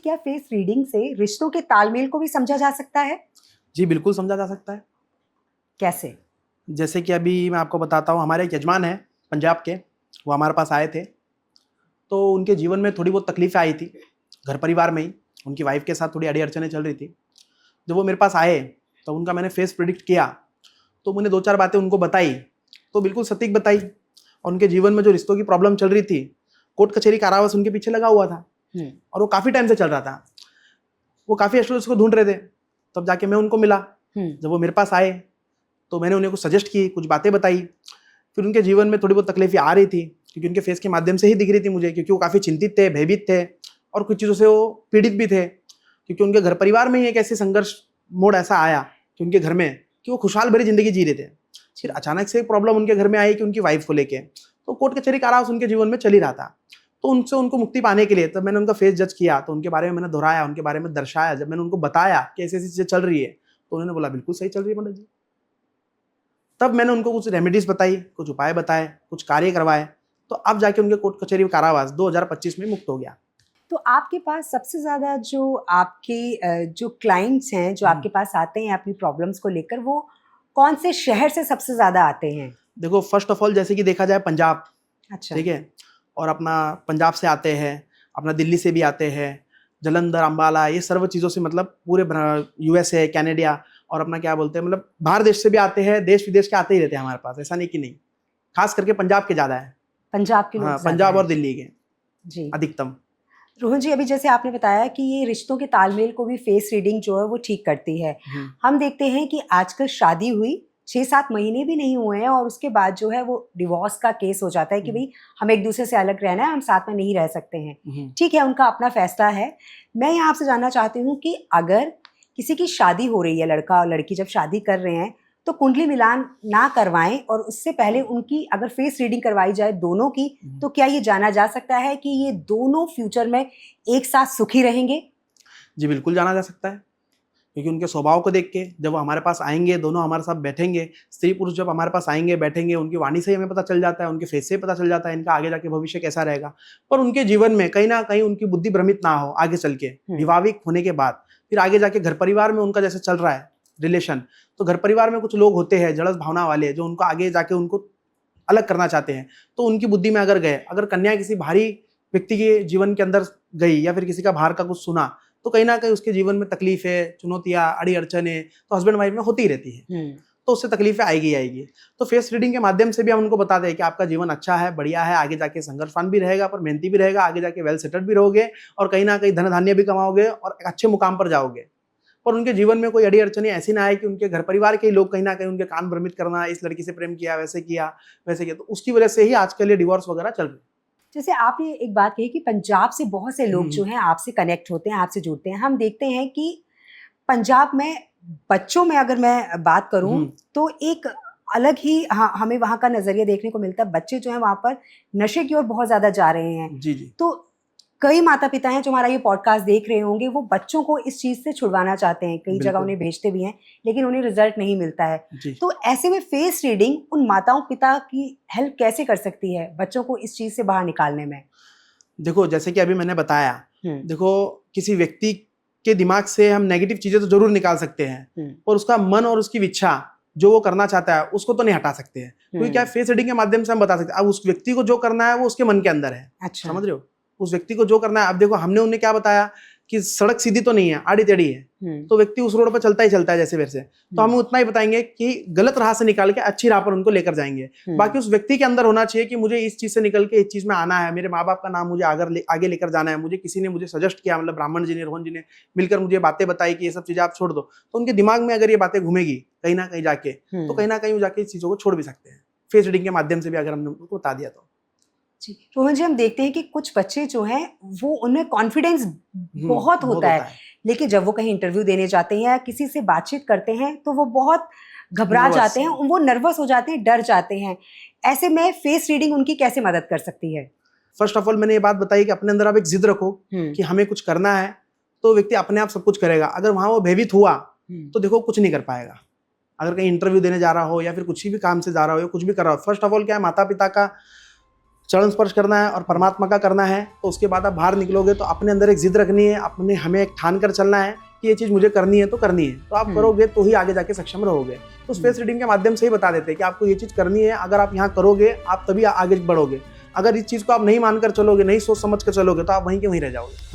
क्या face reading से रिश्तों के तालमेल को भी समझा जा सकता है? जी, बिल्कुल समझा जा सकता है। कैसे? जैसे कि अभी मैं आपको बताता हूँ, हमारे एक यजमान हैं पंजाब के, वो हमारे पास आए थे। तो उनके जीवन में थोड़ी बहुत तकलीफ़ें आई थी, घर परिवार में ही। उनकी वाइफ़ के साथ थोड़ी अड़ी-अड़चनें चल रही थी। जब वो मेरे पास आए, तो उनका मैंने फेस प्रेडिक्ट किया, तो मैंने 2-4 बातें उनको बताई, तो बिल्कुल सटीक बताई। और उनके जीवन में जो रिश्तों की प्रॉब्लम चल रही थी, कोर्ट कचहरी कारावास उनके पीछे लगा हुआ था और वो काफ़ी टाइम से चल रहा था। वो काफ़ी एस्ट्रोलॉजर्स को ढूँढ रहे थे, तब जाके मैं उनको मिला। जब वो मेरे पास आए, तो मैंने उन्हें कुछ सजेस्ट की, कुछ बातें बताई। फिर उनके जीवन में थोड़ी बहुत तकलीफ़ें आ रही थी, क्योंकि उनके फेस के माध्यम से ही दिख रही थी मुझे, क्योंकि वो काफ़ी चिंतित थे, भयभीत थे और कुछ चीज़ों से वो पीड़ित भी थे। क्योंकि उनके घर परिवार में ही एक ऐसे संघर्ष मोड़ ऐसा आया कि उनके घर में कि वो खुशहाल भरी ज़िंदगी जी रहे थे। फिर अचानक से एक प्रॉब्लम उनके घर में आई कि उनकी वाइफ़ को लेके, तो कोर्ट कचहरी कारावास उनके जीवन में चल ही रहा था। तो उनसे उनको मुक्ति पाने के लिए तब मैंने उनका फेस जज किया, तो उनके बारे में मैंने दोहराया, उनके बारे में दर्शाया। जब मैंने उनको बताया कि ऐसी-ऐसी चीज़ें चल रही है, तो उन्होंने बोला बिल्कुल सही चल रही है पंडित जी। तब मैंने उनको कुछ रेमेडीज़ बताई, कुछ उपाय बताए, कुछ कार्य करवाए, तो अब जाके उनके कोर्ट कचहरी कारावास 2025 में मुक्त हो गया। तो आपके पास सबसे ज़्यादा जो आपके जो क्लाइंट्स हैं, जो आपके पास आते हैं अपनी प्रॉब्लम्स को लेकर, वो कौन से शहर से सबसे ज़्यादा आते हैं? देखो, फर्स्ट ऑफ ऑल जैसे कि देखा जाए पंजाब, अच्छा। ठीक है? और अपना पंजाब से आते हैं, अपना दिल्ली से भी आते हैं, जालंधर, अम्बाला, ये सर्व चीज़ों से, मतलब पूरे यूएसए, कनाडा और अपना क्या बोलते हैं, मतलब बाहर देश से भी आते हैं, देश-विदेश के आते ही रहते हैं हमारे पास, ऐसा नहीं कि नहीं। खास करके पंजाब के ज़्यादा है। पंजाब के हाँ, लोग ज़्यादा पंजाब हैं। और दिल्ली के जी। अधिकतम। रोहन जी, अभी जैसे आपने बताया कि ये रिश्तों के तालमेल को भी फेस रीडिंग जो है वो ठीक करती है। हुँ। हम देखते हैं कि आजकल शादी हुई 6-7 महीने भी नहीं हुए हैं और उसके बाद जो है वो डिवोर्स का केस हो जाता है कि भई हम एक दूसरे से अलग रहना है, हम साथ में नहीं रह सकते हैं। हुँ। ठीक है, उनका अपना फैसला है। मैं यहाँ आपसे जानना चाहती हूँ कि अगर किसी की शादी हो रही है, लड़का और लड़की जब शादी कर रहे हैं, तो कुंडली मिलान ना करवाएँ और उससे पहले उनकी अगर फेस रीडिंग करवाई जाए दोनों की, तो क्या ये जाना जा सकता है कि ये दोनों फ्यूचर में एक साथ सुखी रहेंगे? जी, बिल्कुल जाना जा सकता है, क्योंकि उनके स्वभाव को देख के जब वो हमारे पास आएँगे, दोनों हमारे साथ बैठेंगे, स्त्री-पुरुष जब हमारे पास आएँगे, बैठेंगे, उनकी वाणी से ही हमें पता चल जाता है, उनके फेस से ही पता चल जाता है इनका आगे जाके भविष्य कैसा रहेगा। पर उनके जीवन में कहीं न कहीं उनकी बुद्धि भ्रमित ना हो आगे चल के, विवाहिक होने के बाद, फिर आगे जाके घर परिवार में उनका जैसे चल रहा है रिलेशन, तो घर परिवार में कुछ लोग होते हैं जड़स भावना वाले, जो उनको आगे जाके उनको अलग करना चाहते हैं। तो उनकी बुद्धि में अगर गए, अगर कन्या किसी बाहरी व्यक्ति के जीवन के अंदर गई या फिर किसी का बाहर का कुछ सुना, तो कहीं न कहीं उसके जीवन में तकलीफ़ें, चुनौतियाँ, अड़ी-अड़चनें तो हस्बैंड-वाइफ में होती ही रहती है। तो उससे तकलीफ़ें आएगी ही आएगी। तो फेस रीडिंग के माध्यम से भी हम उनको बताते हैं कि आपका जीवन अच्छा है, बढ़िया है, आगे जाके संघर्षवान भी रहेगा पर मेहनती भी रहेगा, आगे जाके वेल सेटल्ड भी रहोगे और कहीं न कहीं धन-धान्य भी कमाओगे और एक अच्छे मुकाम पर जाओगे। पर उनके जीवन में कोई अड़ी-अड़चनें ऐसी ना आए कि उनके घर परिवार के ही लोग कहीं न कहीं उनके कान भ्रमित करना, इस लड़की से प्रेम किया, वैसे किया, वैसे किया। तो उसकी वजह से ही आजकल ये डिवोर्स वगैरह चल रहे हैं। जैसे आपने एक बात कही कि पंजाब से बहुत से लोग जो हुँ। हैं आपसे कनेक्ट होते हैं, आपसे जुड़ते हैं। हम देखते हैं कि पंजाब में बच्चों में अगर मैं बात करूँ, हुँ। तो एक अलग ही हमें वहाँ का नज़रिया देखने को मिलता है। बच्चे जो हैं वहाँ पर नशे की ओर बहुत ज़्यादा जा रहे हैं। जी, जी। तो कई माता-पिता हैं जो हमारा ये पॉडकास्ट देख रहे होंगे, वो बच्चों को इस चीज़ से छुड़वाना चाहते हैं। कई जगह बिल्कुल। उन्हें भेजते भी हैं, लेकिन उन्हें रिज़ल्ट नहीं मिलता है। जी। तो ऐसे में फेस रीडिंग उन माताओं-पिता की हेल्प कैसे कर सकती है, बच्चों को इस चीज़ से बाहर निकालने में? देखो, जैसे कि अभी मैंने बताया, हुँ। देखो किसी व्यक्ति के दिमाग से हम नेगेटिव चीज़ें तो ज़रूर निकाल सकते हैं, पर उसका मन और उसकी इच्छा, जो वो करना चाहता है, उसको तो नहीं हटा सकते हैं। क्योंकि क्या है, फेस रीडिंग के माध्यम से हम बता सकते हैं। अब उस व्यक्ति को जो करना है, वो उसके मन के अंदर है। अच्छा। समझ रहे हो? उस व्यक्ति को जो करना है, अब देखो हमने उन्हें क्या बताया कि सड़क सीधी तो नहीं है, आड़ी-टेढ़ी है। तो व्यक्ति उस रोड पर चलता ही चलता है जैसे-वैसे। तो हम उतना ही बताएँगे कि गलत राह से निकाल के अच्छी राह पर उनको लेकर जाएँगे। बाकी उस व्यक्ति के अंदर होना चाहिए कि मुझे इस चीज़ से निकल के इस चीज़ में आना है, मेरे माँ-बाप का नाम मुझे आगे लेकर जाना है, मुझे किसी ने मुझे सजेस्ट किया, मतलब ब्राह्मण जी ने, रोहन जी ने मिलकर मुझे बातें बताई कि ये सब चीज़ें आप छोड़ दो। तो उनके दिमाग में अगर ये बातें घूमेगी कहीं न कहीं जाके, तो कहीं न कहीं वो जाके इस चीज़ों को छोड़ भी सकते हैं। फेस रीडिंग के माध्यम से भी अगर हमने उनको बता दिया तो। जी, रोहन जी, हम देखते हैं कि कुछ बच्चे जो हैं वो उनमें कॉन्फिडेंस बहुत बहुत होता है, होता है। लेकिन जब वो कहीं इंटरव्यू देने जाते हैं या किसी से बातचीत करते हैं तो वो बहुत घबरा नर्वस। जाते हैं, वो नर्वस हो जाते हैं, डर जाते हैं। ऐसे में फेस रीडिंग उनकी कैसे मदद कर सकती है? फर्स्ट ऑफ ऑल मैंने ये बात बताई कि अपने अंदर आप एक ज़िद रखो कि हमें कुछ करना है, तो व्यक्ति अपने आप सब कुछ करेगा। अगर वहाँ वो भयभीत हुआ, तो देखो कुछ नहीं कर पाएगा। अगर कहीं इंटरव्यू देने जा रहा हो या फिर कुछ भी काम से जा रहा हो या कुछ भी कर रहा हो, फर्स्ट ऑफ ऑल क्या है, माता-पिता का चरण स्पर्श करना है और परमात्मा का करना है, तो उसके बाद आप बाहर निकलोगे तो अपने अंदर एक जिद रखनी है, अपने हमें एक ठान कर चलना है कि ये चीज़ मुझे करनी है तो करनी है, तो आप करोगे तो ही आगे जाके सक्षम रहोगे। तो उस फेस रीडिंग के माध्यम से ही बता देते हैं कि आपको ये चीज़ करनी है, अगर आप यहाँ करोगे आप तभी आगे बढ़ोगे। अगर इस चीज़ को आप नहीं मानकर चलोगे, नहीं सोच समझ कर चलोगे, तो आप वहीं के वहीं रह जाओगे।